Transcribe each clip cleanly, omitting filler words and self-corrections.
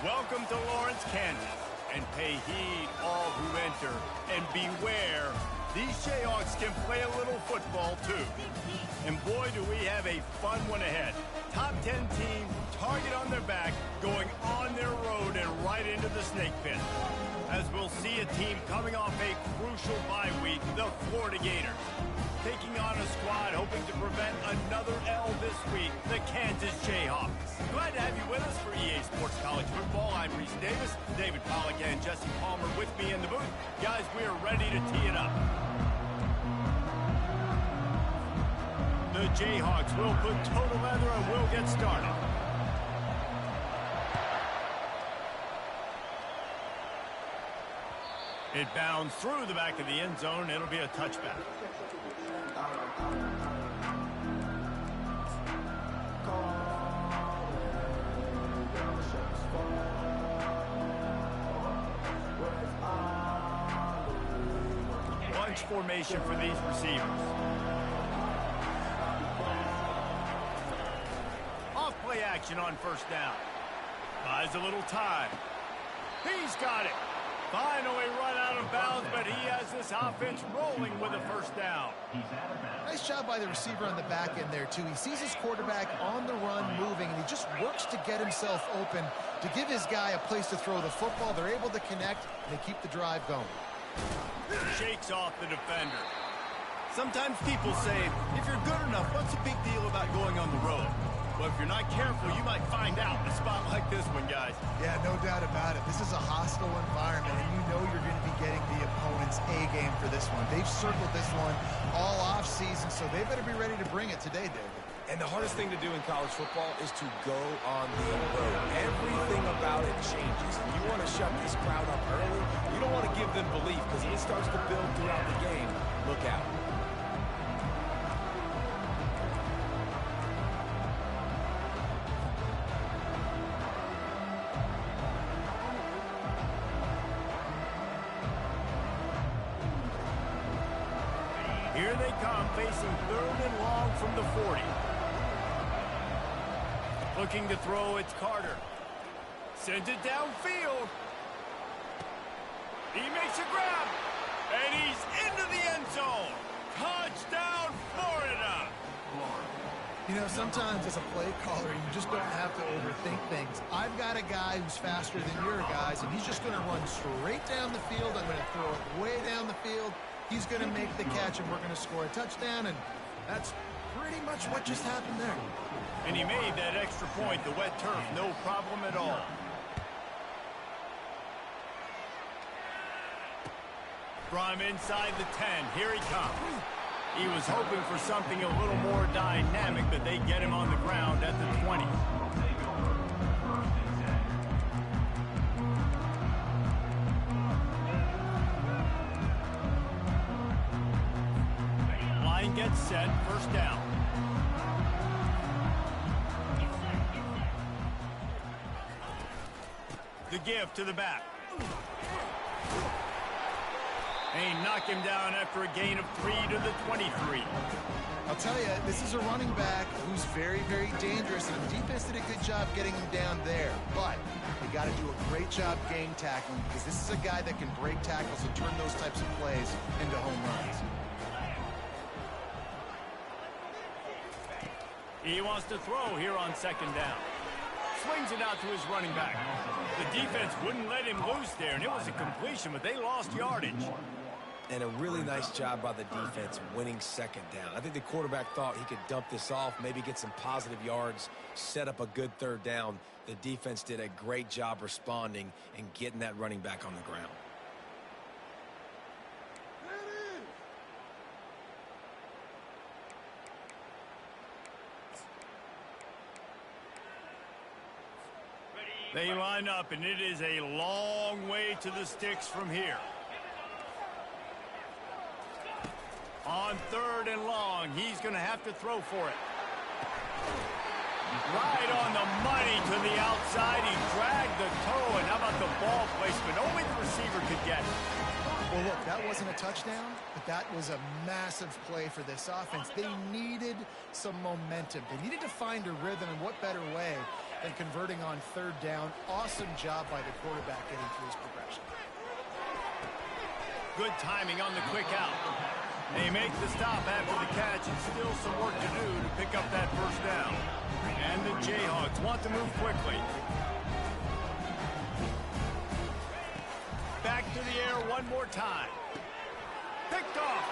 Welcome to Lawrence, Kansas, and pay heed all who enter, and beware, these Jayhawks can play a little football too. And boy, do we have a fun one ahead. Top 10 team, target on their back, going on their road and right into the snake pit. As we'll see a team coming off a crucial bye week, the Florida Gators. Taking on a squad hoping to prevent another L this week, the Kansas Jayhawks. Glad to have you with us for EA Sports College Football. I'm Reese Davis, David Pollack and Jesse Palmer with me in the booth. Guys, we are ready to tee it up. The Jayhawks will put total leather and we'll get started. It bounds through the back of the end zone. It'll be a touchback. Bunch formation for these receivers. Off play action on first down. Buys a little time. He's got it. Finally run out of bounds, but he has this offense rolling with a first down. Nice job by the receiver on the back end there, too. He sees his quarterback on the run moving, and he just works to get himself open to give his guy a place to throw the football. They're able to connect, and they keep the drive going. Shakes off the defender. Sometimes people say, if you're good enough, what's the big deal about going on the road? Well, if you're not careful, you might find out in a spot like this one, guys. Yeah, no doubt about it. This is a hostile environment, and you know you're going to be getting the opponent's A-game for this one. They've circled this one all off-season, so they better be ready to bring it today, David. And the hardest thing to do in college football is to go on the road. Everything about it changes. And you want to shut this crowd up early. You don't want to give them belief, because if it starts to build throughout the game, look out. Here they come, facing third and long from the 40. Looking to throw, it's Carter. Sends it downfield. He makes a grab, and he's into the end zone. Touchdown, Florida! You know, sometimes as a play caller, you just don't have to overthink things. I've got a guy who's faster than your guys, and he's just going to run straight down the field. I'm going to throw it way down the field. He's going to make the catch, and we're going to score a touchdown, and that's pretty much what just happened there. And he made that extra point, the wet turf, no problem at all. From inside the 10, here he comes. He was hoping for something a little more dynamic, but they get him on the ground at the 20. Line gets set, first down. The give to the back. They knock him down after a gain of 3 to the 23. I'll tell you, this is a running back who's very, very dangerous, and the defense did a good job getting him down there. But they got to do a great job game tackling, because this is a guy that can break tackles and turn those types of plays into home runs. He wants to throw here on second down. Swings it out to his running back. The defense wouldn't let him loose there, and it was a completion, but they lost yardage. And a really nice job by the defense winning second down. I think the quarterback thought he could dump this off, maybe get some positive yards, set up a good third down. The defense did a great job responding and getting that running back on the ground. They line up, and it is a long way to the sticks from here. On third and long, he's going to have to throw for it. Right on the money to the outside. He dragged the toe, and how about the ball placement? Only the receiver could get it. Well, look, that wasn't a touchdown, but that was a massive play for this offense. They needed some momentum. They needed to find a rhythm, and what better way than converting on third down. Awesome job by the quarterback getting through his progression. Good timing on the quick out. They make the stop after the catch, and still some work to do to pick up that first down. And the Jayhawks want to move quickly. Back to the air one more time. Picked off.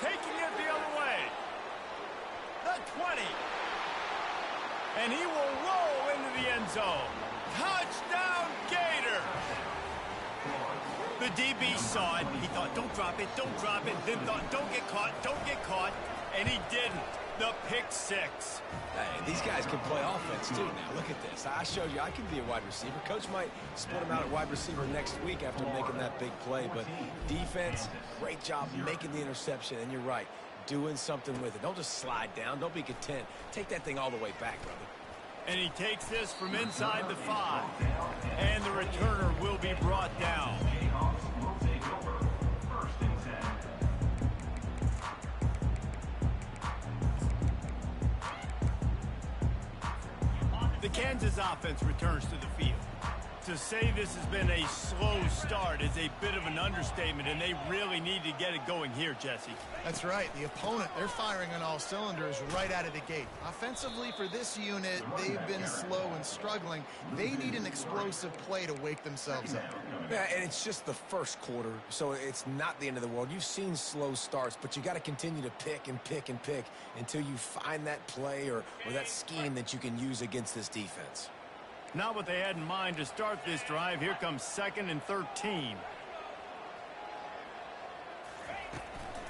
Taking it the other way. The 20. And he will roll into the end zone. Touchdown, Gator! The DB saw it. He thought, don't drop it, don't drop it. Then thought, don't get caught. And he didn't. The pick six. Hey, these guys can play offense, too, now. Look at this. I showed you I can be a wide receiver. Coach might split him out at wide receiver next week after making that big play. But defense, great job making the interception. And you're right, doing something with it. Don't just slide down. Don't be content. Take that thing all the way back, brother. And he takes this from inside the 5. And the returner will be brought down. The Kansas offense returns to the field. To say this has been a slow start is a bit of an understatement, and they really need to get it going here, Jesse. That's right. The opponent, they're firing on all cylinders right out of the gate. Offensively, for this unit, they've been slow and struggling. They need an explosive play to wake themselves up. Yeah, and it's just the first quarter, so it's not the end of the world. You've seen slow starts, but you got to continue to pick and pick and pick until you find that play or that scheme that you can use against this defense. Not what they had in mind to start this drive. Here comes 2nd and 13.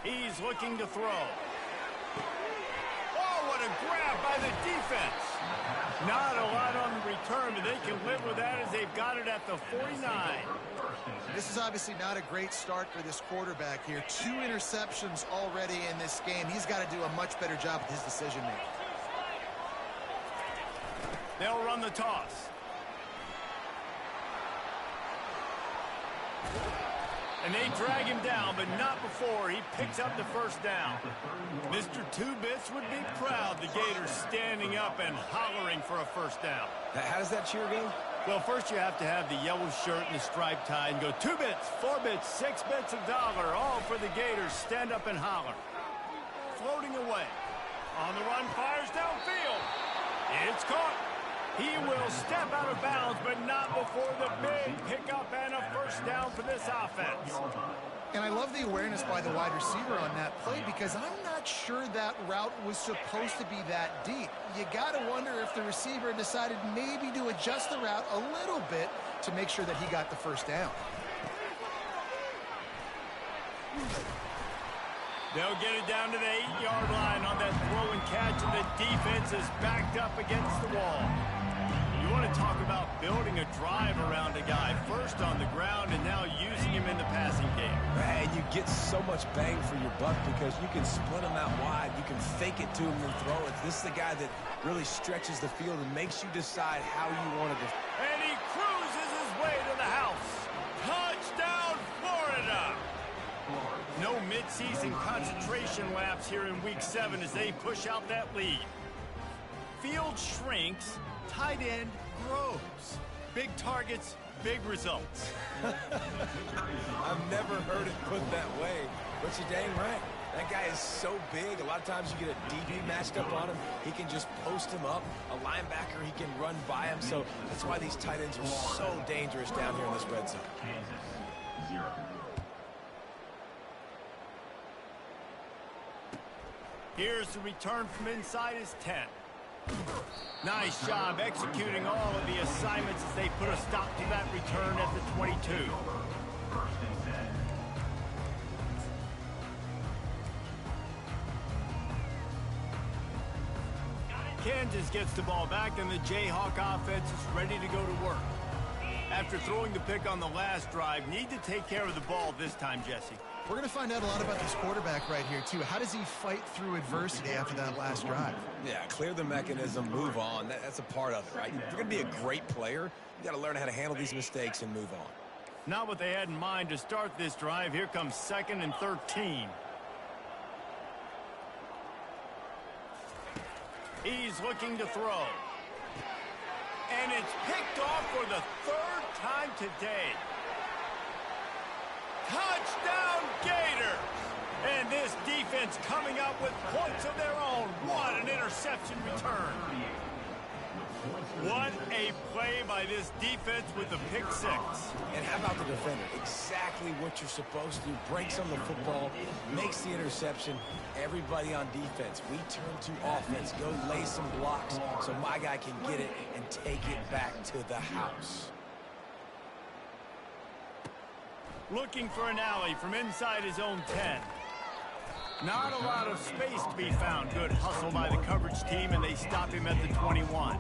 He's looking to throw. Oh, what a grab by the defense. Not a lot on the return, but they can live with that as they've got it at the 49. This is obviously not a great start for this quarterback here. 2 interceptions already in this game. He's got to do a much better job with his decision-making. They'll run the toss. And they drag him down, but not before he picks up the first down. Mr. Two-Bits would be proud. The Gators standing up and hollering for a first down. How does that cheer go? Well, first you have to have the yellow shirt and the striped tie and go 2 bits, 4 bits, 6 bits, $1, all for the Gators. Stand up and holler. Floating away. On the run, fires downfield. It's caught. He will step out of bounds, but not before the big pickup and a first down for this offense. And I love the awareness by the wide receiver on that play because I'm not sure that route was supposed to be that deep. You got to wonder if the receiver decided maybe to adjust the route a little bit to make sure that he got the first down. They'll get it down to the 8-yard line on that throw and catch, and the defense is backed up against the wall. You want to talk about building a drive around a guy, first on the ground and now using him in the passing game. And you get so much bang for your buck because you can split him out wide. You can fake it to him and throw it. This is the guy that really stretches the field and makes you decide how you want to. And he cruises his way to the house. Touchdown, Florida! No midseason concentration laps here in Week 7 as they push out that lead. Field shrinks, tight end grows. Big targets, big results. I've never heard it put that way, but you're dang right. That guy is so big. A lot of times you get a DB matched up on him. He can just post him up. A linebacker, he can run by him. So that's why these tight ends are so dangerous down here in this red zone. Here's the return from inside his 10. Nice job executing all of the assignments as they put a stop to that return at the 22. Kansas gets the ball back, and the Jayhawk offense is ready to go to work. After throwing the pick on the last drive, need to take care of the ball this time, Jesse. We're going to find out a lot about this quarterback right here, too. How does he fight through adversity after that last drive? Yeah, clear the mechanism, move on. That's a part of it, right? If you're going to be a great player, you got to learn how to handle these mistakes and move on. Not what they had in mind to start this drive. Here comes 2nd and 13. He's looking to throw. And it's picked off for the third time today. Touchdown, Gators! And this defense coming up with points of their own. What an interception return. What a play by this defense with the pick six. And how about the defender? Exactly what you're supposed to do. Breaks on the football, makes the interception. Everybody on defense, we turn to offense. Go lay some blocks so my guy can get it and take it back to the house. Looking for an alley from inside his own 10. Not a lot of space to be found. Good hustle by the coverage team, and they stop him at the 21.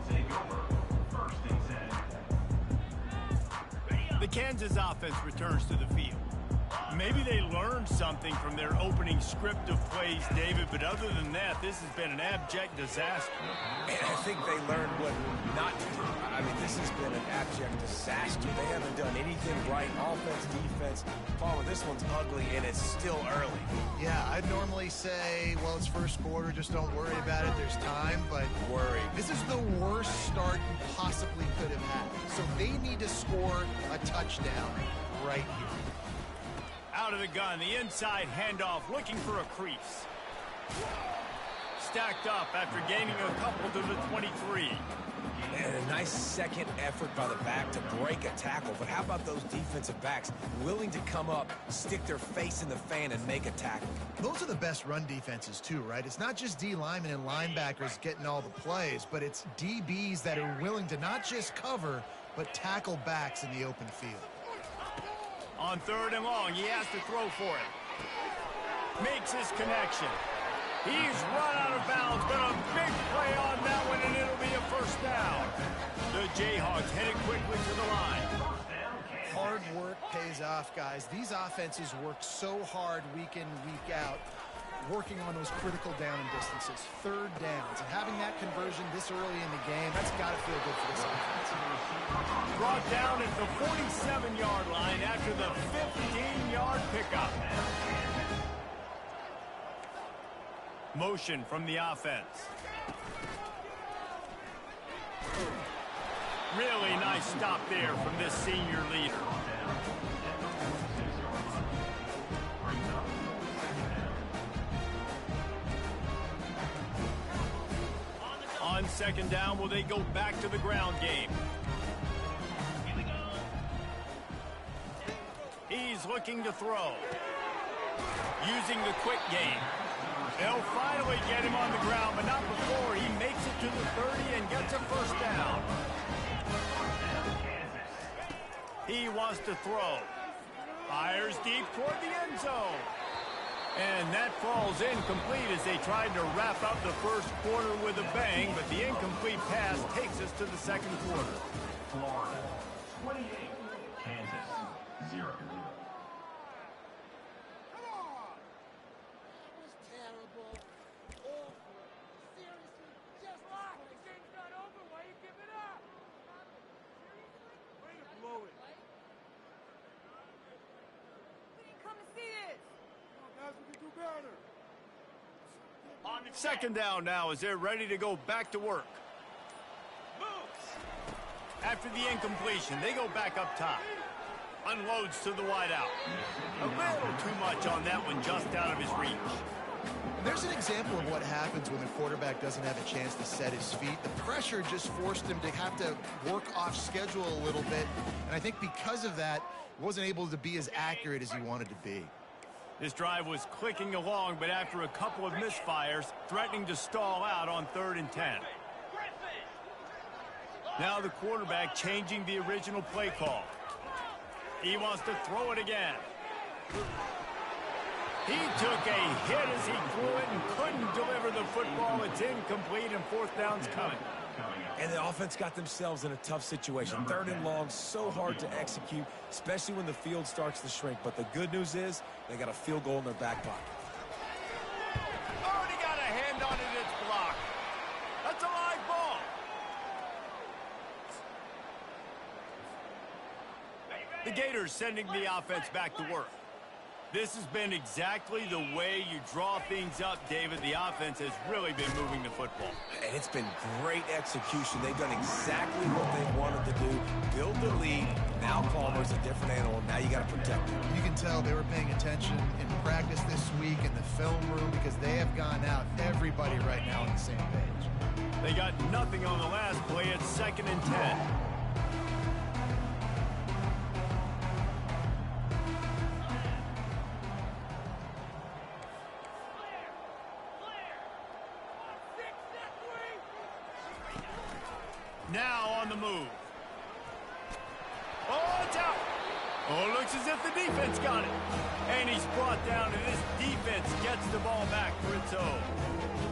The Kansas offense returns to the field. Maybe they learned something from their opening script of plays, David, but other than that, this has been an abject disaster. And I think they learned what not to do. I mean, this has been an abject disaster. They haven't done anything right. Offense, defense. Palmer, this one's ugly, and it's still early. Yeah, I'd normally say, well, it's first quarter, just don't worry about it. There's time, but this is the worst start you possibly could have had. So they need to score a touchdown right here. Out of the gun, the inside handoff, looking for a crease. Stacked up after gaining a couple to the 23. And a nice second effort by the back to break a tackle. But how about those defensive backs willing to come up, stick their face in the fan, and make a tackle? Those are the best run defenses, too, right? It's not just D linemen and linebackers getting all the plays, but it's DBs that are willing to not just cover, but tackle backs in the open field. On third and long, he has to throw for it. Makes his connection. He's run out of bounds, but a big play on that one, and it'll be a first down. The Jayhawks headed quickly to the line. Hard work pays off, guys. These offenses work so hard week in, week out, working on those critical down and distances, third downs, and having that conversion this early in the game, that's got to feel good for this offense. Brought down at the 47-yard line after the 15-yard pickup. Motion from the offense. Really nice stop there from this senior leader. On second down, will they go back to the ground game? He's looking to throw. Using the quick game. They'll finally get him on the ground, but not before he makes it to the 30 and gets a first down. He wants to throw. Fires deep toward the end zone. And that falls incomplete as they tried to wrap up the first quarter with a bang, but the incomplete pass takes us to the second quarter. Florida, 28. Kansas, 0. Second down now as they're ready to go back to work. After the incompletion, they go back up top. Unloads to the wideout. A little too much on that one, just out of his reach. There's an example of what happens when the quarterback doesn't have a chance to set his feet. The pressure just forced him to have to work off schedule a little bit. And I think because of that, he wasn't able to be as accurate as he wanted to be. This drive was clicking along, but after a couple of misfires, threatening to stall out on 3rd and 10. Now the quarterback changing the original play call. He wants to throw it again. He took a hit as he threw it and couldn't deliver the football. It's incomplete and 4th down's coming. And the offense got themselves in a tough situation. 3rd and long, so hard to execute, especially when the field starts to shrink. But the good news is they got a field goal in their back pocket. Already got a hand on it, it's blocked. That's a live ball. The Gators sending the offense back to work. This has been exactly the way you draw things up, David. The offense has really been moving the football. And it's been great execution. They've done exactly what they wanted to do. Build the lead. Now Palmer's a different animal. Now you got to protect him. You can tell they were paying attention in practice this week in the film room because they have gone out, everybody right now on the same page. They got nothing on the last play at 2nd and 10. Now on the move. Oh, it's out. Oh, it looks as if the defense got it. And he's brought down, and this defense gets the ball back for its own.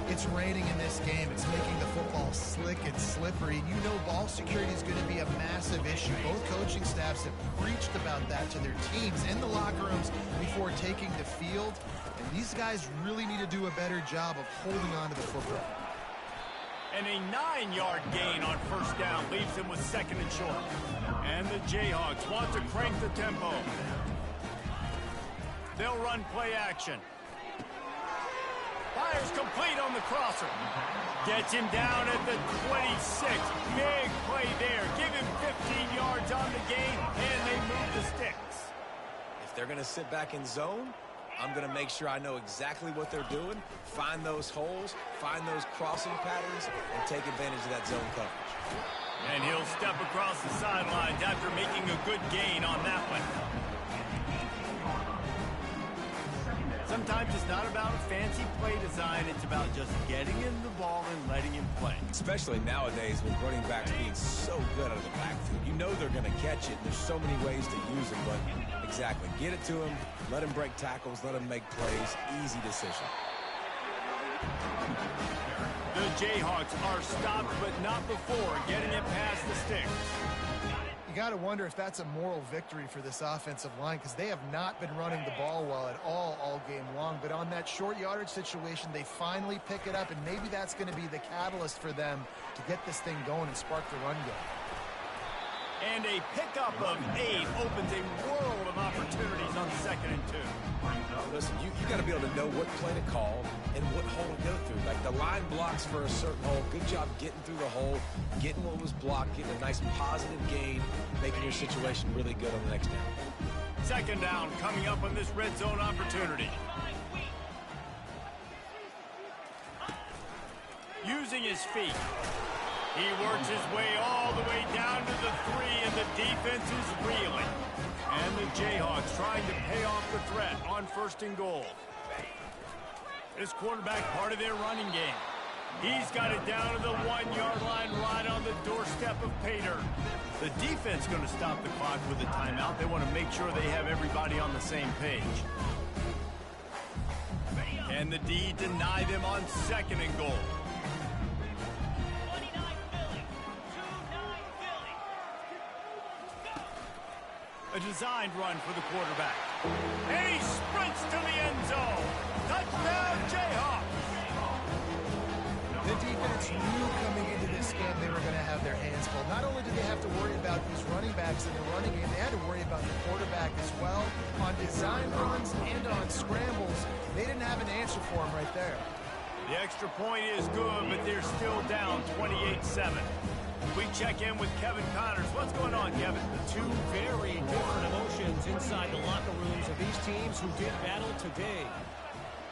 It's raining in this game. It's making the football slick and slippery. You know ball security is going to be a massive issue. Both coaching staffs have preached about that to their teams in the locker rooms before taking the field. And these guys really need to do a better job of holding on to the football. And a 9-yard gain on 1st down leaves him with 2nd and short. And the Jayhawks want to crank the tempo. They'll run play action. Fires complete on the crosser. Gets him down at the 26. Big play there. Give him 15 yards on the gain, and they move the sticks. If they're going to sit back in zone, I'm going to make sure I know exactly what they're doing, find those holes, find those crossing patterns, and take advantage of that zone coverage. And he'll step across the sidelines after making a good gain on that one. Sometimes it's not about a fancy play design. It's about just getting him the ball and letting him play. Especially nowadays with running backs being so good out of the backfield. You know they're going to catch it. There's so many ways to use them, but exactly. Get it to him. Let him break tackles. Let him make plays. Easy decision. The Jayhawks are stopped, but not before getting it past the sticks. You got to wonder if that's a moral victory for this offensive line because they have not been running the ball well at all game long. But on that short yardage situation, they finally pick it up, and maybe that's going to be the catalyst for them to get this thing going and spark the run game. And a pickup of 8 opens a world of opportunities on 2nd and 2. Listen, you got to be able to know what play to call and what hole to go through. Like the line blocks for a certain hole. Good job getting through the hole, getting what was blocked, getting a nice positive gain, making your situation really good on the next down. 2nd down coming up on this red zone opportunity. Using his feet. He works his way all the way down to the 3, and the defense is reeling. And the Jayhawks trying to pay off the threat on 1st and goal. This quarterback part of their running game. He's got it down to the 1-yard line right on the doorstep of Pater. The defense going to stop the clock with a timeout. They want to make sure they have everybody on the same page. And the D deny them on 2nd and goal. A designed run for the quarterback. And he sprints to the end zone. Touchdown, Jayhawks. The defense knew coming into this game they were going to have their hands full. Not only did they have to worry about these running backs in the running game, they had to worry about the quarterback as well. On design runs and on scrambles, they didn't have an answer for him right there. The extra point is good, but they're still down 28-7. We check in with Kevin Connors. What's going on, Kevin? Two very different emotions inside the locker rooms of these teams who did battle today.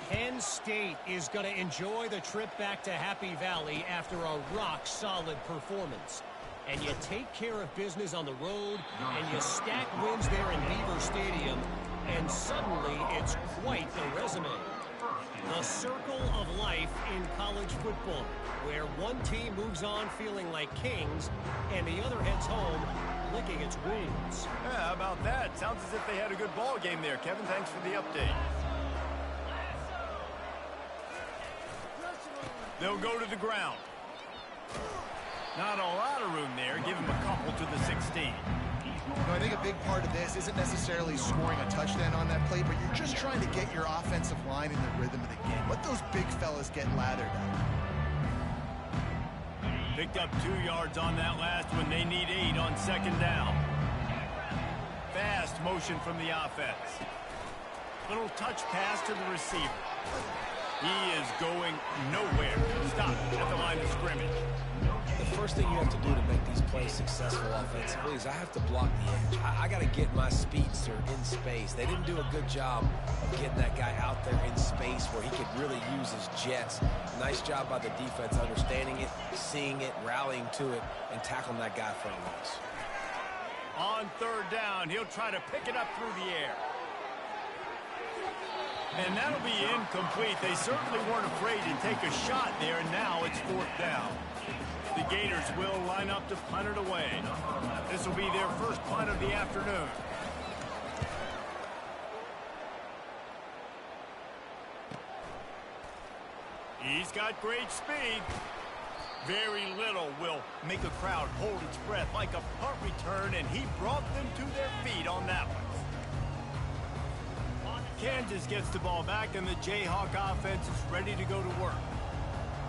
Penn State is going to enjoy the trip back to Happy Valley after a rock-solid performance. And you take care of business on the road, and you stack wins there in Beaver Stadium, and suddenly it's quite the resume. The circle of life in college football, where one team moves on feeling like kings and the other heads home licking its wounds. Yeah, how about that? Sounds as if they had a good ball game there. Kevin, thanks for the update. They'll go to the ground. Not a lot of room there. Give him a couple to the 16. I think a big part of this isn't necessarily scoring a touchdown on that play, but you're just trying to get your offensive line in the rhythm of the game. Let those big fellas get lathered up. Picked up 2 yards on that last one. They need 8 on 2nd down. Fast motion from the offense. Little touch pass to the receiver. He is going nowhere. Stop at the line of scrimmage. The first thing you have to do to make these plays successful offensively is I have to block the edge. I got to get my speedster in space. They didn't do a good job of getting that guy out there in space where he could really use his jets. Nice job by the defense understanding it, seeing it, rallying to it, and tackling that guy for a loss. On third down, he'll try to pick it up through the air. And that'll be incomplete. They certainly weren't afraid to take a shot there, and now it's fourth down. The Gators will line up to punt it away. This will be their first punt of the afternoon. He's got great speed. Very little will make a crowd hold its breath like a punt return, and he brought them to their feet on that one. Kansas gets the ball back, and the Jayhawk offense is ready to go to work.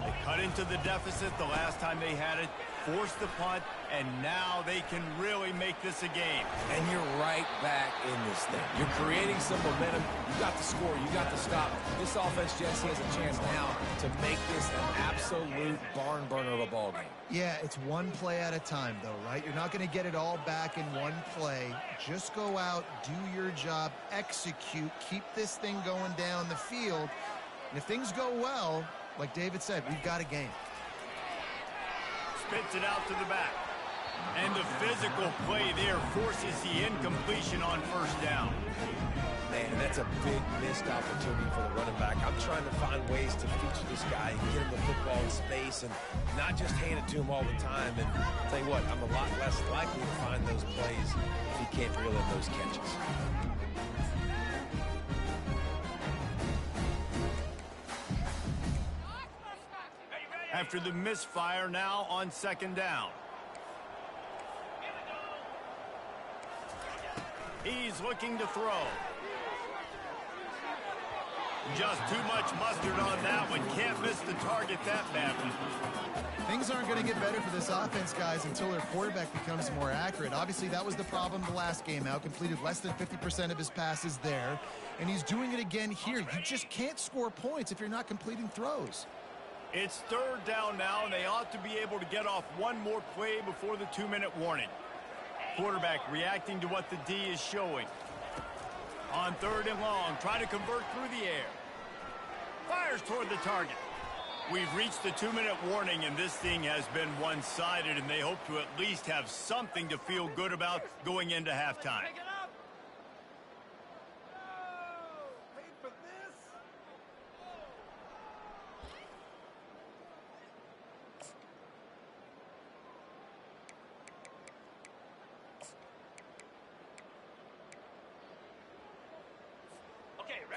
They cut into the deficit the last time they had it, forced the punt, and now they can really make this a game. And you're right back in this thing. You're creating some momentum. You got the score. You got the stop. This offense, Jesse, has a chance now to make this an absolute barn burner of a ball game. Yeah, it's one play at a time, though, right? You're not going to get it all back in one play. Just go out, do your job, execute, keep this thing going down the field. And if things go well, like David said, we've got a game. Spits it out to the back. And the physical play there forces the incompletion on first down. Man, that's a big missed opportunity for the running back. I'm trying to find ways to feature this guy and get him the football in space and not just hand it to him all the time. And I'll tell you what, I'm a lot less likely to find those plays if he can't reel in those catches. After the misfire, now on second down. He's looking to throw. Just too much mustard on that one. Can't miss the target that badly. Things aren't going to get better for this offense, guys, until their quarterback becomes more accurate. Obviously, that was the problem the last game out. Completed less than 50% of his passes there. And he's doing it again here. You just can't score points if you're not completing throws. It's third down now, and they ought to be able to get off one more play before the 2-minute warning. Quarterback reacting to what the D is showing. On third and long, trying to convert through the air. Fires toward the target. We've reached the 2-minute warning, and this thing has been one-sided, and they hope to at least have something to feel good about going into halftime.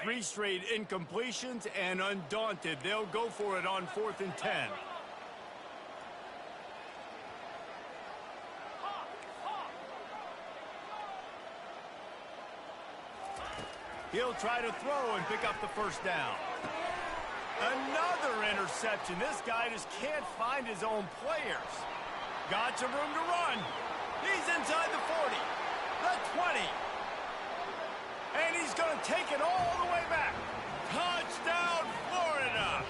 Three straight incompletions, and undaunted, they'll go for it on 4th and 10. He'll try to throw and pick up the first down. Another interception. This guy just can't find his own players. Got some room to run. He's inside the 40, the 20. And he's going to take it all the way back. Touchdown, Florida.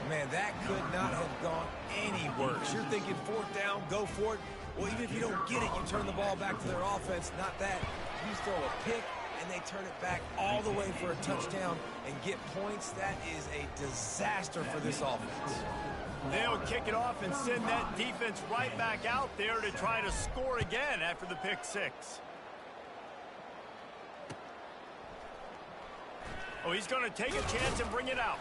Man, that could not have gone any worse. You're thinking fourth down, go for it. Well, even if you don't get it, you turn the ball back to their offense. Not that. You throw a pick, and they turn it back all the way for a touchdown and get points. That is a disaster for this offense. They'll kick it off and send that defense right back out there to try to score again after the pick six. Oh, he's going to take a chance and bring it out.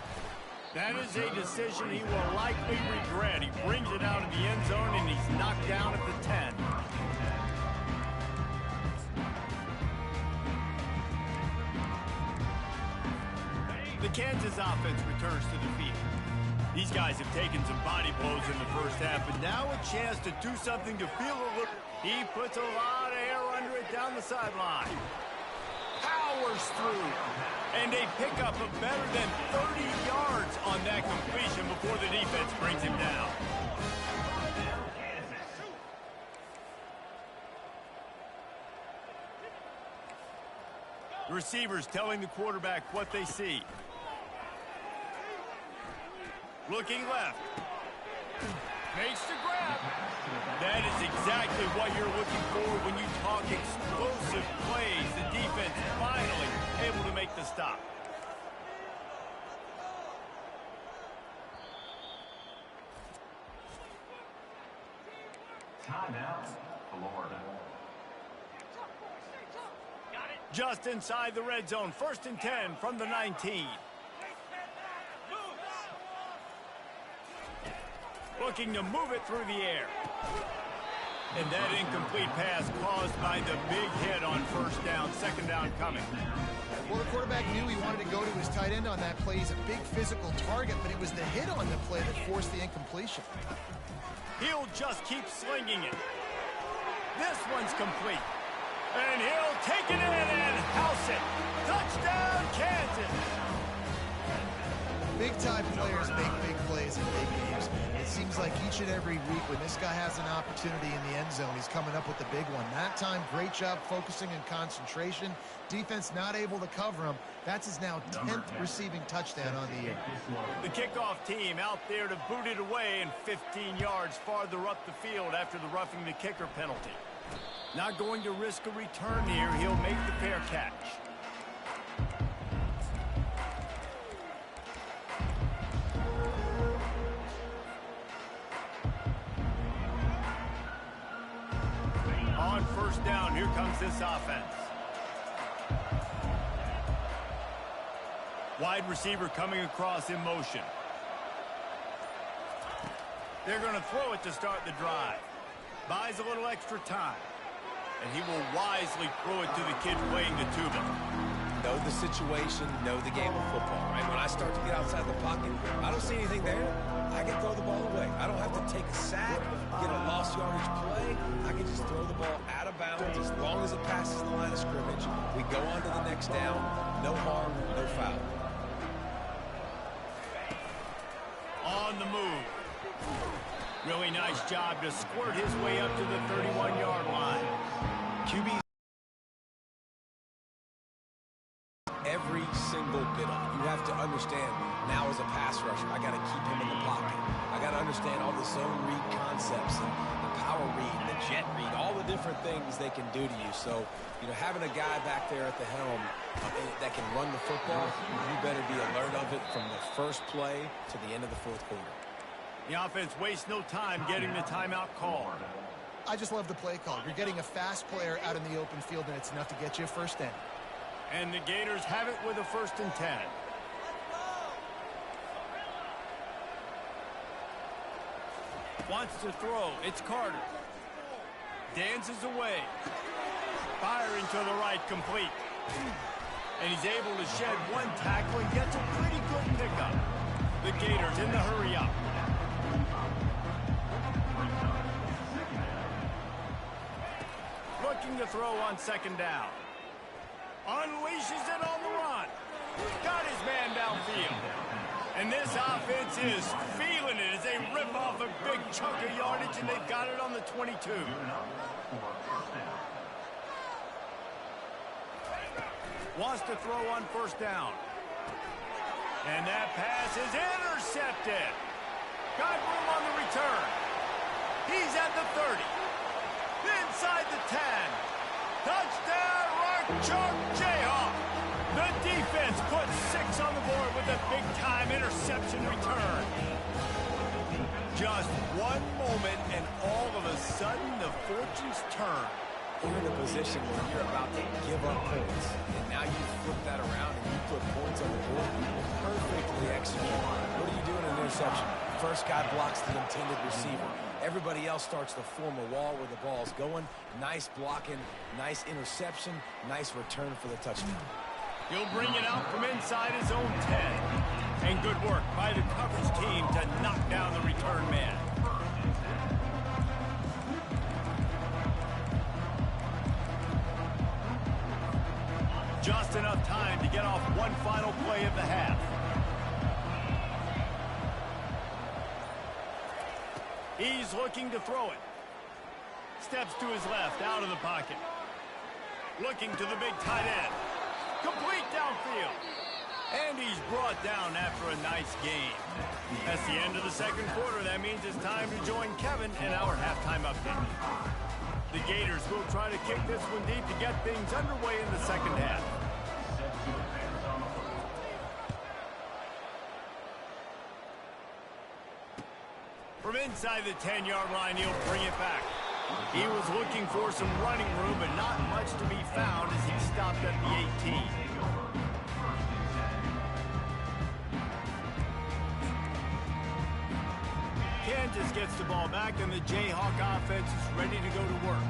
That is a decision he will likely regret. He brings it out of the end zone, and he's knocked down at the 10. The Kansas offense returns to the field. These guys have taken some body blows in the first half, but now a chance to do something to feel a little. He puts a lot of air under it down the sideline. Powers through. And a pickup of better than 30 yards on that completion before the defense brings him down. The receiver's telling the quarterback what they see. Looking left. Makes the grab. That is exactly what you're looking for when you talk explosive plays. The defense finally able to make the stop. Timeout, Florida. Just inside the red zone. 1st and 10 from the 19. Looking to move it through the air. And that incomplete pass caused by the big hit on 1st down. 2nd down coming. Well, the quarterback knew he wanted to go to his tight end on that play. He's a big physical target, but it was the hit on the play that forced the incompletion. He'll just keep slinging it. This one's complete. And he'll take it in and house it. Touchdown, Kansas. Big-time players make big plays in big games. It seems like each and every week when this guy has an opportunity in the end zone, he's coming up with the big one. That time, great job focusing and concentration. Defense not able to cover him. That's his now 10th receiving touchdown on the year. The kickoff team out there to boot it away and 15 yards farther up the field after the roughing the kicker penalty. Not going to risk a return here. He'll make the fair catch. On 1st down, here comes this offense. Wide receiver coming across in motion. They're going to throw it to start the drive. Buys a little extra time. And he will wisely throw it to the kid playing the tuba. Know the situation, know the game of football, right? When I start to get outside the pocket, I don't see anything there. I can throw the ball away. I don't have to take a sack, get a lost yardage play. I can just throw the ball out of bounds as long as it passes the line of scrimmage. We go on to the next down. No harm, no foul. On the move. Really nice job to squirt his way up to the 31-yard line. QB every single bit of it. You have to understand now as a pass rusher, I got to keep him in the pocket. I got to understand all the zone read concepts and the power read, the jet read, all the different things they can do to you. So, you know, having a guy back there at the helm that can run the football, you better be alert of it from the first play to the end of the 4th quarter. The offense wastes no time getting the timeout called. I just love the play call. You're getting a fast player out in the open field, and it's enough to get you a 1st down. And the Gators have it with a 1st and 10. Wants to throw. It's Carter. Dances away. Firing to the right, complete. And he's able to shed one tackle and gets a pretty good pickup. The Gators in the hurry up. Looking to throw on 2nd down. Unleashes it on the run. Got his man downfield. And this offense is feeling it as they rip off a big chunk of yardage, and they've got it on the 22. Wants to throw on 1st down. And that pass is intercepted. Got room on the return. He's at the 30. Inside the 10. Touchdown, Rock Chalk Jayhawk. The defense puts 6 on the board with a big-time interception return. Just one moment, and all of a sudden, the fortunes turn. You're in a position where you're about to give up points, and now you flip that around and you put points on the board. Perfectly executed. What do you do in an interception? First guy blocks the intended receiver. Everybody else starts to form a wall where the ball's going. Nice blocking, nice interception, nice return for the touchdown. He'll bring it out from inside his own 10. And good work by the coverage team to knock down the return man. Just enough time to get off one final play of the half. He's looking to throw it. Steps to his left, out of the pocket. Looking to the big tight end. Complete downfield. And he's brought down after a nice game. That's the end of the second quarter. That means it's time to join Kevin in our halftime update. The Gators will try to kick this one deep to get things underway in the second half. From inside the 10-yard line, he'll bring it back. He was looking for some running room, but not much to be found as he stopped at the 18. Kansas gets the ball back, and the Jayhawk offense is ready to go to work.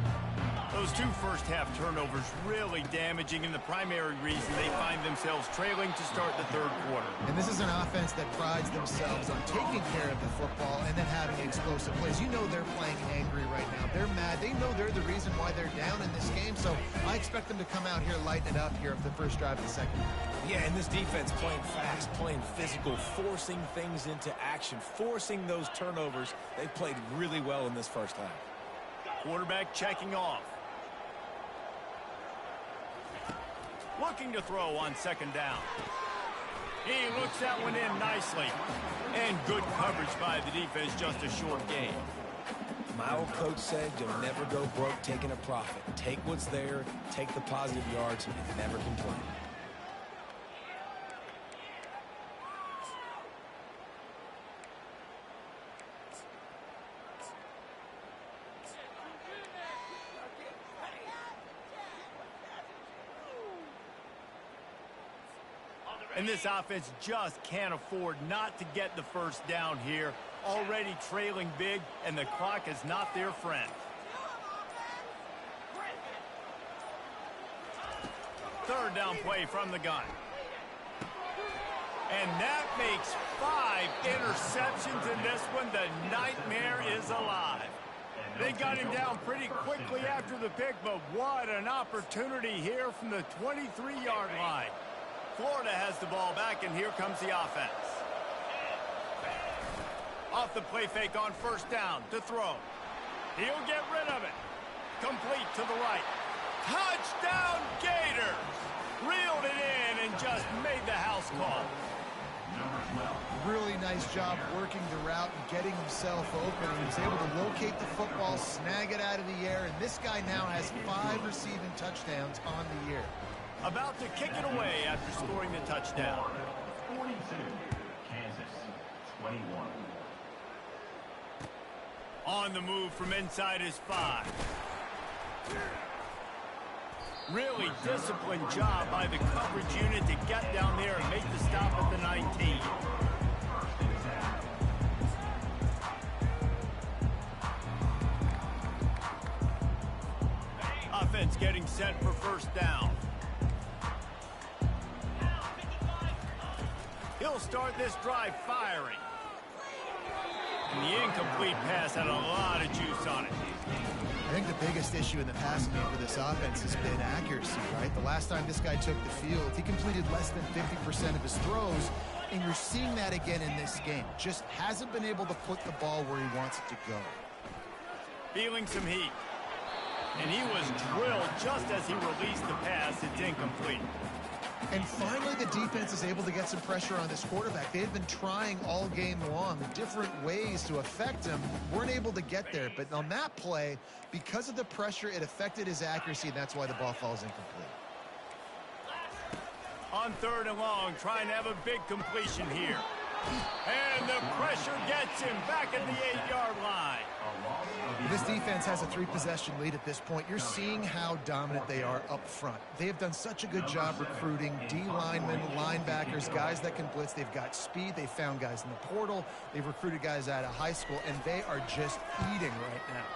Those two first-half turnovers really damaging, and the primary reason they find themselves trailing to start the third quarter. And this is an offense that prides themselves on taking care of the football and then having explosive plays. You know they're playing angry right now. They're mad. They know they're the reason why they're down in this game, so I expect them to come out here, lighten it up here for the first drive of the second. Yeah, and this defense playing fast, playing physical, forcing things into action, forcing those turnovers. They played really well in this first half. Quarterback checking off. Looking to throw on second down. He looks that one in nicely. And good coverage by the defense, just a short gain. My old coach said you'll never go broke taking a profit. Take what's there, take the positive yards, and never complain. And this offense just can't afford not to get the first down here. Already trailing big, and the clock is not their friend. Third down play from the gun. And that makes 5 interceptions in this one. The nightmare is alive. They got him down pretty quickly after the pick, but what an opportunity here from the 23-yard line. Florida has the ball back, and here comes the offense. Off the play fake on first down to throw. He'll get rid of it. Complete to the right. Touchdown Gators! Reeled it in and just made the house call. Really nice job working the route and getting himself open. He was able to locate the football, snag it out of the air, and this guy now has 5 receiving touchdowns on the year. About to kick it away after scoring the touchdown. 42, Kansas, 21. On the move from inside his 5. Really disciplined job by the coverage unit to get down there and make the stop at the 19. Offense getting set for first down. He'll start this drive firing. And the incomplete pass had a lot of juice on it. I think the biggest issue in the passing game for this offense has been accuracy, right? The last time this guy took the field, he completed less than 50% of his throws, and you're seeing that again in this game. Just hasn't been able to put the ball where he wants it to go. Feeling some heat. And he was drilled just as he released the pass. It's incomplete. And finally, the defense is able to get some pressure on this quarterback. They had been trying all game long different ways to affect him. Weren't able to get there. But on that play, because of the pressure, it affected his accuracy, and that's why the ball falls incomplete. On third and long, trying to have a big completion here. And the pressure gets him back at the 8-yard line. This defense has a 3-possession lead at this point. You're seeing how dominant they are up front. They have done such a good job recruiting D-linemen, linebackers, guys that can blitz. They've got speed. They've found guys in the portal. They've recruited guys out of high school, and they are just eating right now.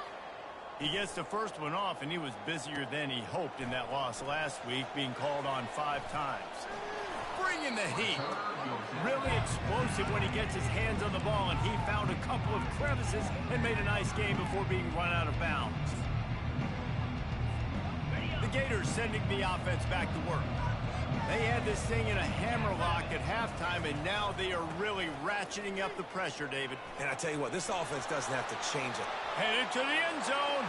He gets the first one off, and he was busier than he hoped in that loss last week, being called on 5 times. Bringing the heat. Really explosive when he gets his hands on the ball, and he found a couple of crevices and made a nice game before being run out of bounds. The Gators sending the offense back to work. They had this thing in a hammerlock at halftime, and now they are really ratcheting up the pressure, David. And I tell you what, this offense doesn't have to change it. Headed to the end zone.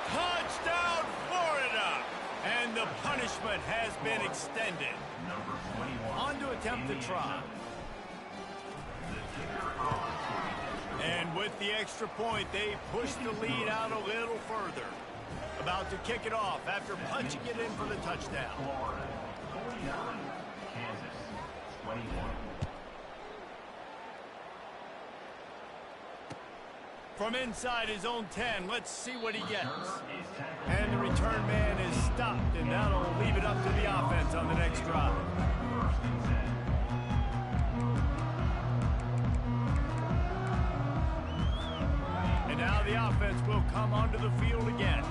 Touchdown, Florida! And the punishment has been extended. Number 21. On to attempt the try. And with the extra point, they push the lead out a little further. About to kick it off after punching it in for the touchdown. Florida 49. Kansas 21. From inside his own 10, let's see what he gets. And the return man is stopped, and that'll leave it up to the offense on the next drive. And now the offense will come onto the field again.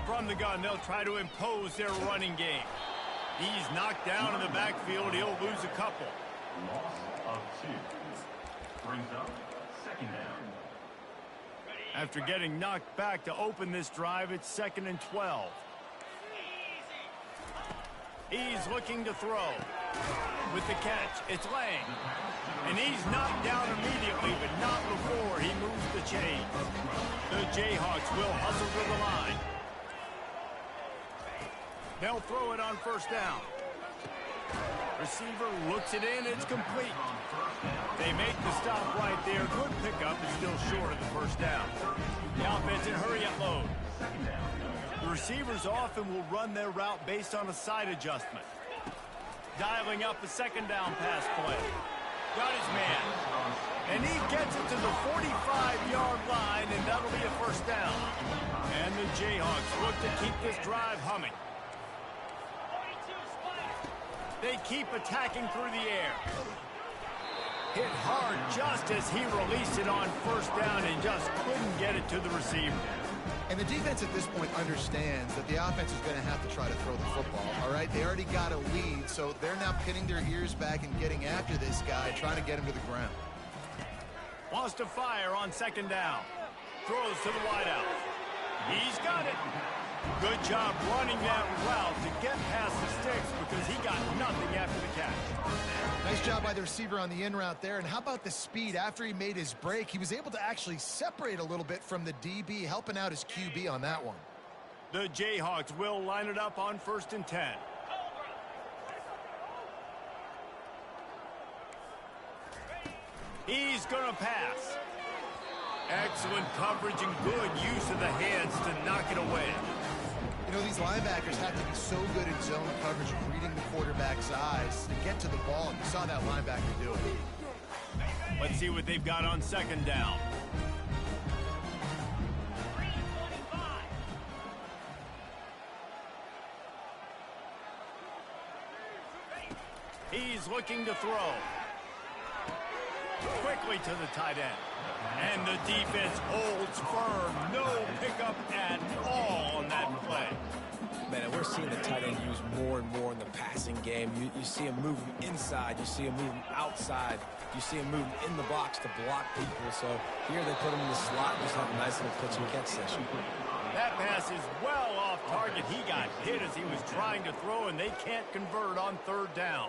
From the gun, they'll try to impose their running game. He's knocked down in the backfield. He'll lose a couple. Loss of 2. Brings up second down. After getting knocked back to open this drive, it's 2nd and 12. He's looking to throw. With the catch, it's Lang. And he's knocked down immediately, but not before he moves the chains. The Jayhawks will hustle to the line. They'll throw it on first down. Receiver looks it in. It's complete. They make the stop right there. Good pickup is still short of the first down. The offense in hurry-up mode. The receivers often will run their route based on a side adjustment. Dialing up a second down pass play. Got his man. And he gets it to the 45-yard line, and that'll be a first down. And the Jayhawks look to keep this drive humming. They keep attacking through the air. Hit hard just as he released it on first down and just couldn't get it to the receiver. And the defense at this point understands that the offense is going to have to try to throw the football, all right? They already got a lead, so they're now pinning their ears back and getting after this guy, trying to get him to the ground. Wants to fire on second down. Throws to the wideout. He's got it. Good job running that route to get past the sticks because he got nothing after the catch. Nice job by the receiver on the in route there. And how about the speed after he made his break? He was able to actually separate a little bit from the DB, helping out his QB on that one. The Jayhawks will line it up on 1st and 10. He's going to pass. Excellent coverage and good use of the hands to knock it away. You know, these linebackers have to be so good in zone coverage, reading the quarterback's eyes to get to the ball. And you saw that linebacker do it. Let's see what they've got on second down. He's looking to throw. Quickly to the tight end. And the defense holds firm. No pickup at all on that play. Man, and we're seeing the tight end used more and more in the passing game. You see him moving inside. You see him moving outside. You see him moving in the box to block people. So here they put him in the slot and just have a nice little pitch and catch session. That pass is well off target. He got hit as he was trying to throw, and they can't convert on third down.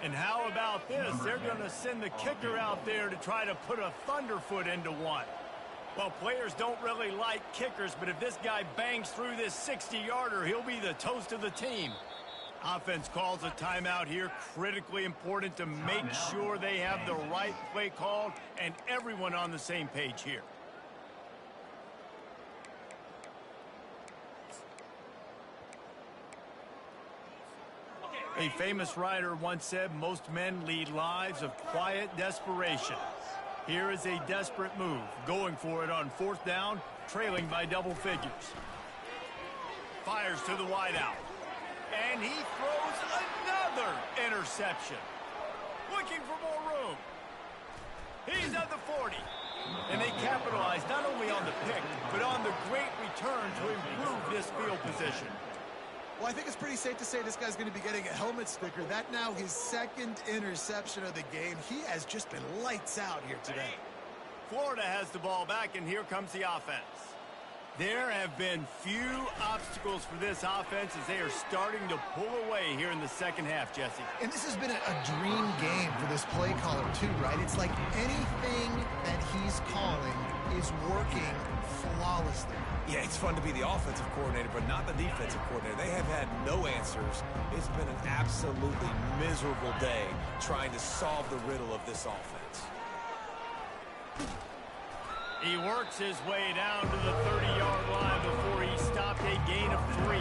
And how about this? They're going to send the kicker out there to try to put a thunderfoot into one. Well, players don't really like kickers, but if this guy bangs through this 60-yarder, he'll be the toast of the team. Offense calls a timeout here. Critically important to make sure they have the right play called and everyone on the same page here. A famous writer once said, most men lead lives of quiet desperation. Here is a desperate move, going for it on fourth down, trailing by double figures. Fires to the wideout. And he throws another interception. Looking for more room. He's at the 40. And they capitalize not only on the pick, but on the great return to improve this field position. Well, I think it's pretty safe to say this guy's going to be getting a helmet sticker. That now his second interception of the game. He has just been lights out here today. Florida has the ball back, and here comes the offense. There have been few obstacles for this offense as they are starting to pull away here in the second half, Jesse. And this has been a dream game for this play caller. too, right? It's like anything that he's calling is working flawlessly. Yeah, it's fun to be the offensive coordinator, but not the defensive coordinator. They have had no answers. It's been an absolutely miserable day trying to solve the riddle of this offense. He works his way down to the 30-yard line before he stopped a gain of 3.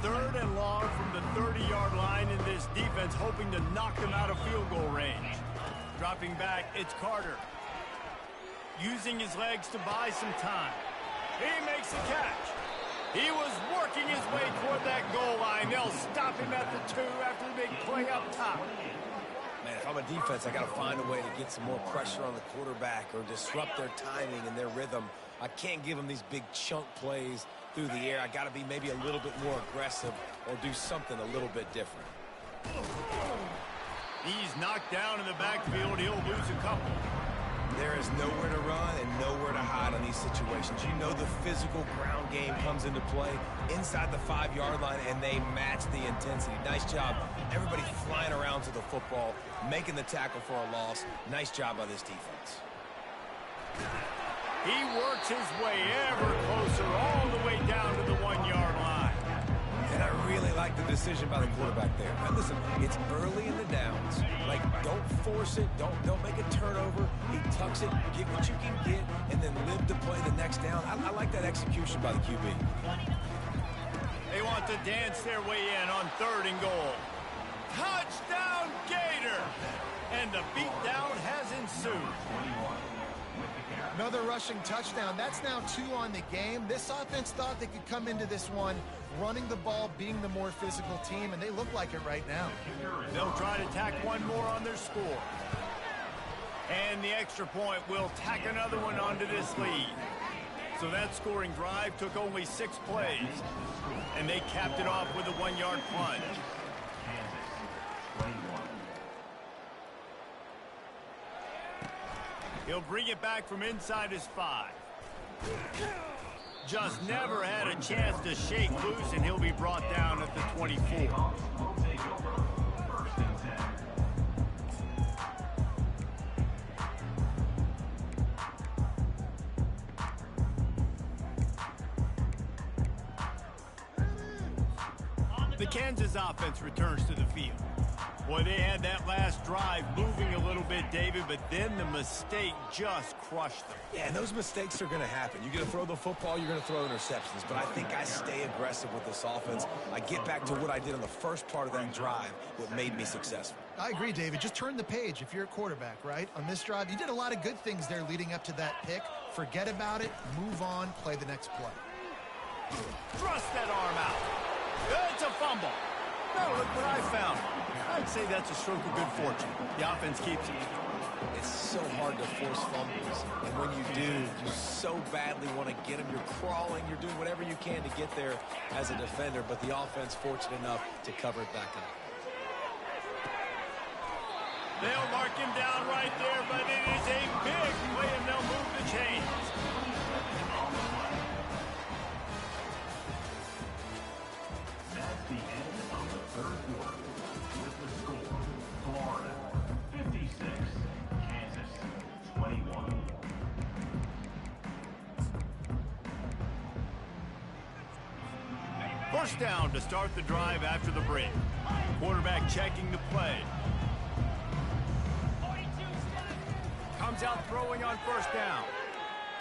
Third and long from the 30-yard line, in this defense hoping to knock them out of field goal range. Dropping back, it's Carter. Using his legs to buy some time. He makes the catch. He was working his way toward that goal line. They'll stop him at the 2 after the big play up top. Man, if I'm a defense, I got to find a way to get some more pressure on the quarterback or disrupt their timing and their rhythm. I can't give them these big chunk plays through the air. I got to be maybe a little bit more aggressive or do something a little bit different. He's knocked down in the backfield. He'll lose a couple. There is nowhere to run and nowhere to hide in these situations. You know the physical ground game comes into play inside the 5-yard line, and they match the intensity. Nice job. Everybody flying around to the football, making the tackle for a loss. Nice job by this defense. He works his way ever closer all the way down to the 1-yard line. And I really like the decision by the quarterback there. Now listen, it's early in the downs. Like, don't force it. Don't make a turnover. He tucks it, get what you can get, and then live to play the next down. I like that execution by the QB. They want to dance their way in on 3rd and goal. Touchdown, Gator! And the beatdown has ensued. Another rushing touchdown. That's now 2 on the game. This offense thought they could come into this one running the ball, being the more physical team, and they look like it right now. They'll try to tack one more on their score. And the extra point will tack another one onto this lead. So that scoring drive took only 6 plays, and they capped it off with a 1-yard plunge. He'll bring it back from inside his 5. Just never had a chance to shake loose, and he'll be brought down at the 24. The Kansas offense returns to the field. Boy, they had that last drive moving a little bit, David, but then the mistake just crushed them. Yeah, and those mistakes are going to happen. You're going to throw the football, you're going to throw interceptions. But I think I stay aggressive with this offense. I get back to what I did on the first part of that drive, what made me successful. I agree, David. Just turn the page if you're a quarterback, right? On this drive, you did a lot of good things there leading up to that pick. Forget about it, move on, play the next play. Thrust that arm out. It's a fumble. No, look what I found. I'd say that's a stroke of good fortune. The offense keeps it. It's so hard to force fumbles, and when you do, you so badly want to get them. You're crawling, you're doing whatever you can to get there as a defender, but the offense fortunate enough to cover it back up. They'll mark him down right there, but it is a big play, and they'll move the chains. That's the end of the 3rd quarter. With the score, Florida 56, Kansas 21. First down to start the drive after the break. Quarterback checking the play. Comes out throwing on first down.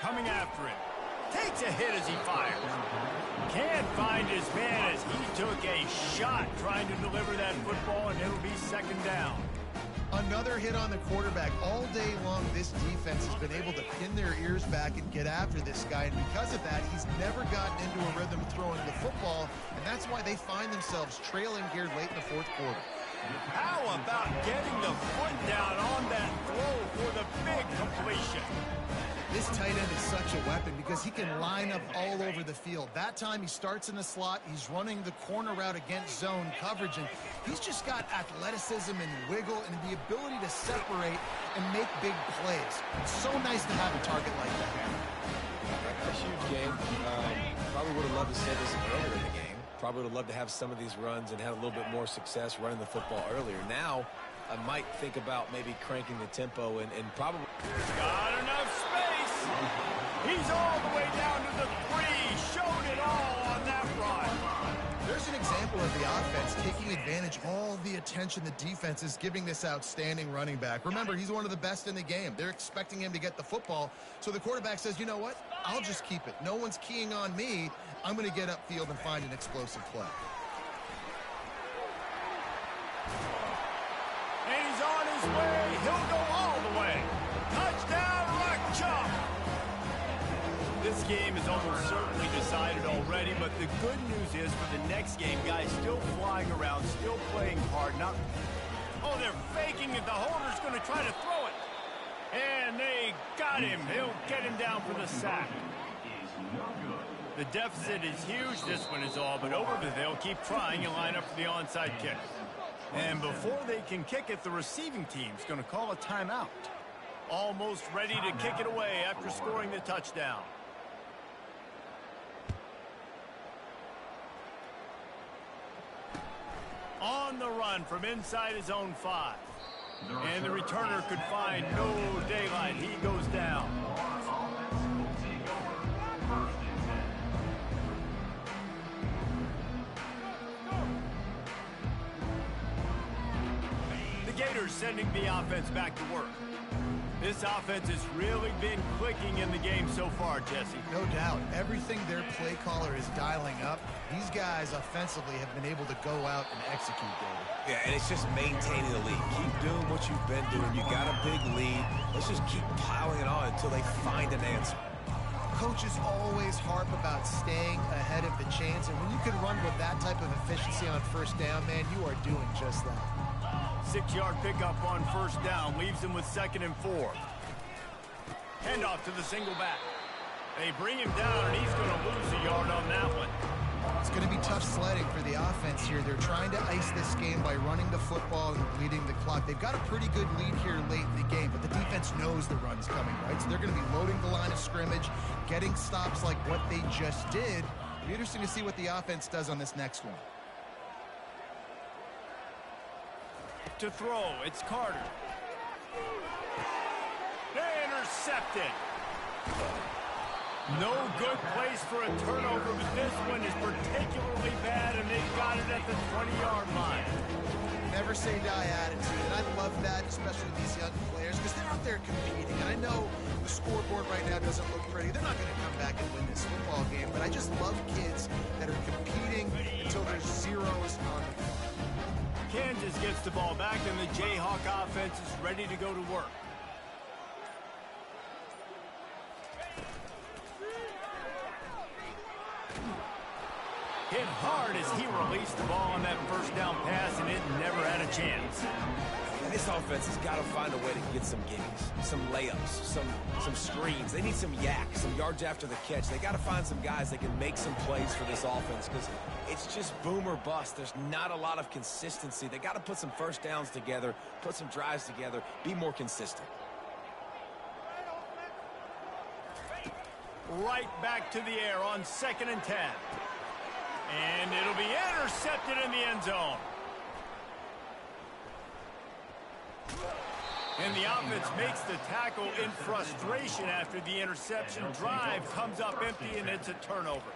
Coming after it. Takes a hit as he fires. Can't find his man as he took a shot trying to deliver that football, and it'll be 2nd down. Another hit on the quarterback. All day long, this defense has been able to pin their ears back and get after this guy, and because of that, he's never gotten into a rhythm throwing the football, and that's why they find themselves trailing here late in the 4th quarter. How about getting the foot down on that throw for the big completion? This tight end is such a weapon because he can line up all over the field. That time he starts in the slot, he's running the corner route against zone coverage, and he's just got athleticism and wiggle and the ability to separate and make big plays. It's so nice to have a target like that. A huge game. Probably would have loved to say this earlier in the game. Probably would love to have some of these runs and have a little bit more success running the football earlier. Now, I might think about maybe cranking the tempo and probably... Got enough space. He's all the way down to the 3. Showed it all on that run. There's an example of the offense taking advantage of all the attention the defense is giving this outstanding running back. Remember, he's one of the best in the game. They're expecting him to get the football. So the quarterback says, you know what? I'll just keep it. No one's keying on me. I'm going to get upfield and find an explosive play. And he's on his way. He'll go all the way. Touchdown, Rock Chop. This game is almost certainly decided already, but the good news is for the next game, guys still flying around, still playing hard. Not, oh, they're faking it. The holder's going to try to throw it. And they got him. He'll get him down for the sack. The deficit is huge. This one is all but over, but they'll keep trying and line up for the onside kick. And before they can kick it, the receiving team's going to call a timeout. Almost ready to kick it away after scoring the touchdown. On the run from inside his own 5. And the returner could find no daylight. He goes down. The Gators sending the offense back to work. This offense has really been clicking in the game so far, Jesse. No doubt. Everything their play caller is dialing up, these guys offensively have been able to go out and execute, David. Yeah, and it's just maintaining the lead. Keep doing what you've been doing. You got a big lead. Let's just keep piling it on until they find an answer. Coaches always harp about staying ahead of the chains, and when you can run with that type of efficiency on first down, man, you are doing just that. 6-yard pickup on first down leaves him with 2nd and 4. Handoff to the single back. They bring him down, and he's going to lose a yard on that one. It's going to be tough sledding for the offense here. They're trying to ice this game by running the football and bleeding the clock. They've got a pretty good lead here late in the game, but the defense knows the run's coming, right? So they're going to be loading the line of scrimmage, getting stops like what they just did. It'll be interesting to see what the offense does on this next one. To throw, it's Carter. They intercepted. No good place for a turnover, but this one is particularly bad, and they've got it at the 20-yard line. Never say die attitude, and I love that, especially with these young players, because they're out there competing. And I know the scoreboard right now doesn't look pretty. They're not going to come back and win this football game, but I just love kids that are competing until there's zeros on the field. Kansas gets the ball back, and the Jayhawk offense is ready to go to work. Hit hard as he released the ball on that first down pass, and it never had a chance. And this offense has got to find a way to get some gimmies, some layups, some screens. They need some yak, some yards after the catch. They got to find some guys that can make some plays for this offense because it's just boom or bust. There's not a lot of consistency. They got to put some first downs together, put some drives together, be more consistent. Right back to the air on 2nd and 10. And it'll be intercepted in the end zone. And the offense makes the tackle in frustration after the interception. Drive comes up empty, and it's a turnover.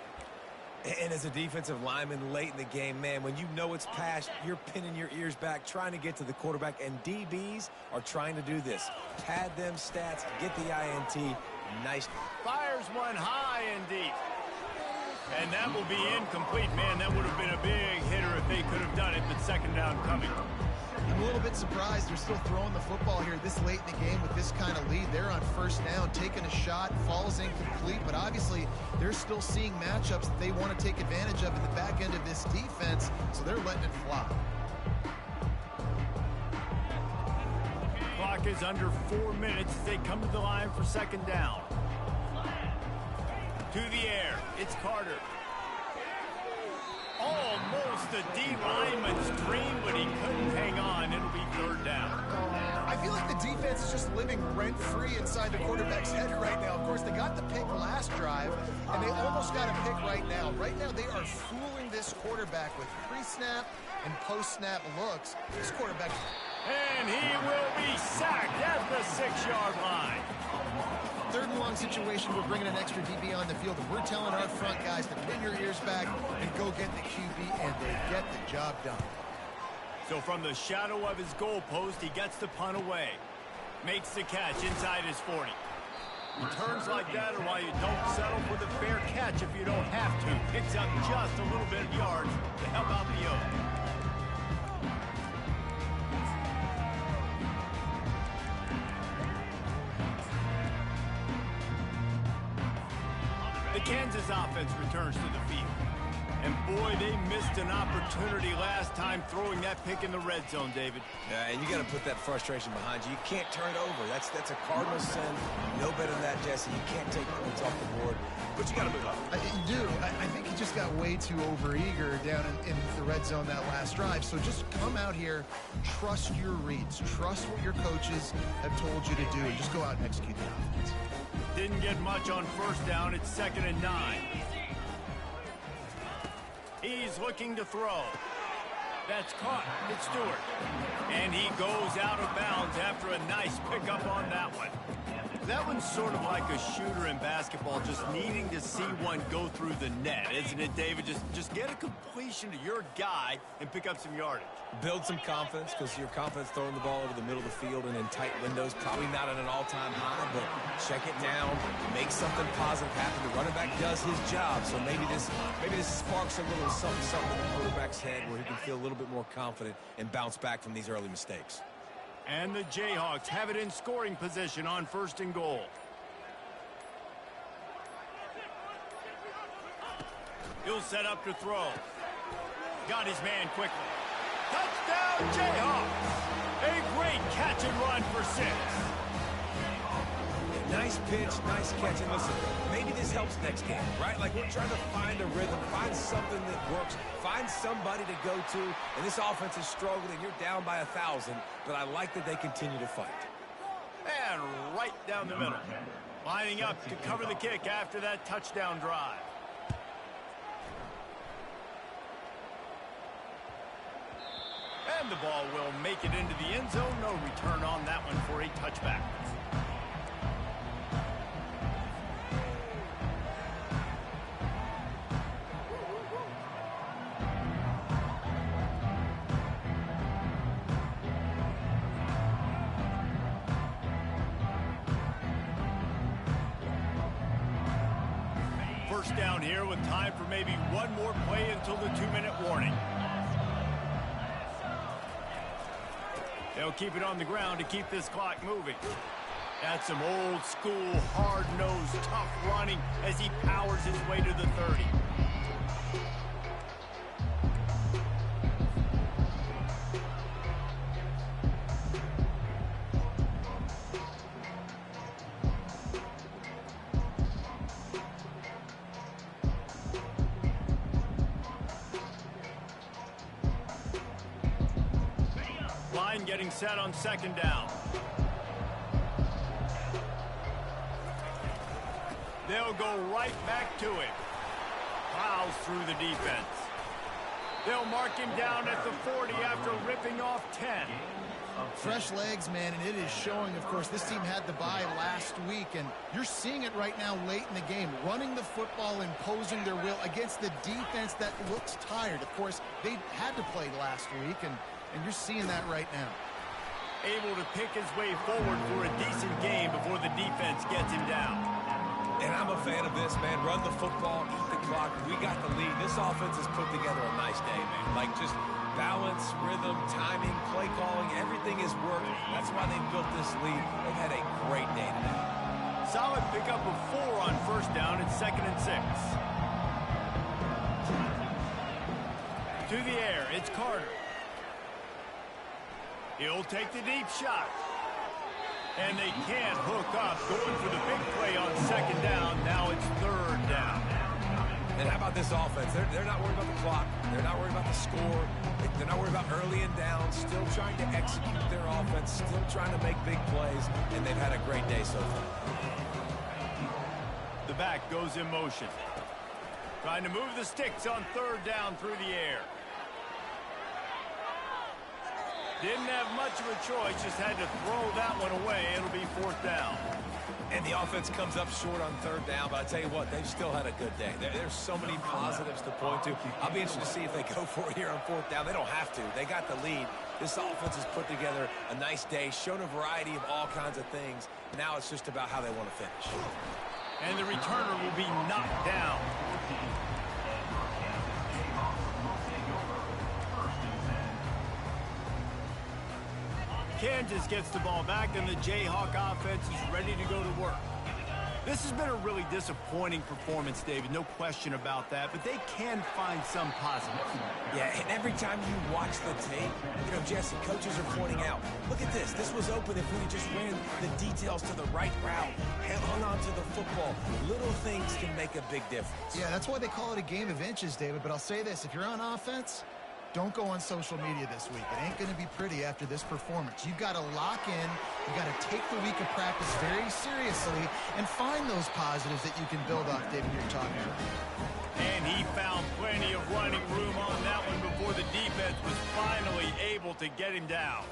And as a defensive lineman late in the game, man, when you know it's past, you're pinning your ears back, trying to get to the quarterback, and DBs are trying to do this. Pad them stats, get the INT. Nice. Fires one high and deep. And that will be incomplete. Man, that would have been a big hitter if they could have done it, but 2nd down coming. I'm a little bit surprised they're still throwing the football here this late in the game with this kind of lead. They're on first down, taking a shot, falls incomplete, but obviously they're still seeing matchups that they want to take advantage of in the back end of this defense, so they're letting it fly. Clock is under 4 minutes as they come to the line for 2nd down. To the air, it's Carter. Almost a D lineman's dream, but he couldn't hang on. It'll be 3rd down. I feel like the defense is just living rent-free inside the quarterback's head right now. Of course, they got the pick last drive, and they almost got a pick right now. Right now, they are fooling this quarterback with pre-snap and post-snap looks. This quarterback... And he will be sacked at the 6-yard line. Third and long situation, we're bringing an extra DB on the field, and we're telling our front guys to pin your ears back and go get the QB, and they get the job done. So from the shadow of his goalpost, he gets the punt away. Makes the catch inside his 40. Returns like that are why you don't settle for the fair catch if you don't have to. Picks up just a little bit of yards to help out the O. The Kansas offense returns to the field. And boy, they missed an opportunity last time throwing that pick in the red zone, David. Yeah, and you got to put that frustration behind you. You can't turn it over. That's a Cardinal sin. You know better than that, Jesse. You can't take points off the board, but you got to move on. You do. I think he just got way too overeager down in the red zone that last drive. So just come out here, trust your reads, trust what your coaches have told you to do, and just go out and execute the offense. Didn't get much on first down. It's 2nd and 9. He's looking to throw. That's caught. It's Stewart. And he goes out of bounds after a nice pickup on that one. That one's sort of like a shooter in basketball, just needing to see one go through the net, isn't it, David? Just get a completion to your guy and pick up some yardage. Build some confidence, because your confidence throwing the ball over the middle of the field and in tight windows, probably not at an all-time high, but check it down, make something positive happen. The running back does his job, so maybe this sparks a little something in the quarterback's head where he can feel a little bit more confident and bounce back from these early mistakes. And the Jayhawks have it in scoring position on 1st and goal. He'll set up to throw. Got his man quickly. Touchdown, Jayhawks! A great catch and run for 6. Nice pitch, nice catch, and listen, maybe this helps next game, right? Like, we're trying to find a rhythm, find something that works, find somebody to go to, and this offense is struggling. You're down by 1,000, but I like that they continue to fight. And right down the middle. Lining up to cover the kick after that touchdown drive. And the ball will make it into the end zone. No return on that one for a touchback. First down here with time for maybe one more play until the 2-minute warning. They'll keep it on the ground to keep this clock moving. That's some old school, hard-nosed, tough running as he powers his way to the 30. Line getting set on 2nd down. They'll go right back to him. Plows through the defense. They'll mark him down at the 40 after ripping off 10. Fresh legs, man, and it is showing. Of course, this team had the bye last week, and you're seeing it right now late in the game. Running the football, imposing their will against the defense that looks tired. Of course, they had to play last week, and you're seeing that right now. Able to pick his way forward for a decent game before the defense gets him down. And I'm a fan of this, man. Run the football, eat the clock. We got the lead. This offense has put together a nice day, man. Like, just balance, rhythm, timing, play calling, everything has worked. That's why they built this lead. They've had a great day today. Solid pickup of 4 on first down. It's 2nd and 6. To the air, it's Carter. He'll take the deep shot. And they can't hook up. Going for the big play on 2nd down. Now it's 3rd down. And how about this offense? They're not worried about the clock. They're not worried about the score. They're not worried about early and down. Still trying to execute their offense. Still trying to make big plays. And they've had a great day so far. The back goes in motion. Trying to move the sticks on third down through the air. Didn't have much of a choice. Just had to throw that one away. It'll be fourth down. And the offense comes up short on third down, but I tell you what, they've still had a good day. There's so many positives to point to. I'll be interested to see if they go for it here on fourth down. They don't have to. They got the lead. This offense has put together a nice day, shown a variety of all kinds of things. Now it's just about how they want to finish. And the returner will be knocked down. Kansas gets the ball back, and the Jayhawk offense is ready to go to work. This has been a really disappointing performance, David, no question about that, but they can find some positives. Yeah, and every time you watch the tape, Jesse, coaches are pointing out, look at this. This was open if we just ran the details to the right route, hung on to the football. Little things can make a big difference. Yeah, that's why they call it a game of inches, David, but I'll say this. If you're on offense, don't go on social media this week. It ain't going to be pretty after this performance. You've got to lock in. You've got to take the week of practice very seriously and find those positives that you can build off, David, you're talking about. And he found plenty of running room on that one before the defense was finally able to get him down.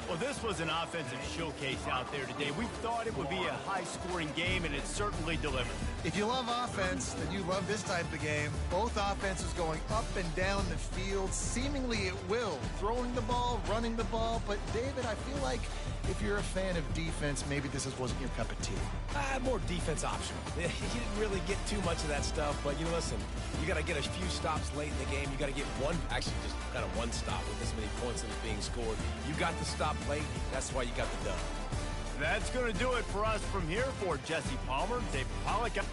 Well, this was an offensive showcase out there today. We thought it would be a high-scoring game, and it certainly delivered. If you love offense, then you love this type of game. Both offenses going up and down the field, seemingly at will. Throwing the ball, running the ball. But, David, I feel like if you're a fan of defense, maybe this wasn't your cup of tea. More defense optional. You didn't really get too much of that stuff, but listen, you got to get a few stops late in the game. You got to get just kind of one stop with this many points that was being scored. You got the stop late. That's why you got the dub. That's going to do it for us from here. For Jesse Palmer, David Pollack.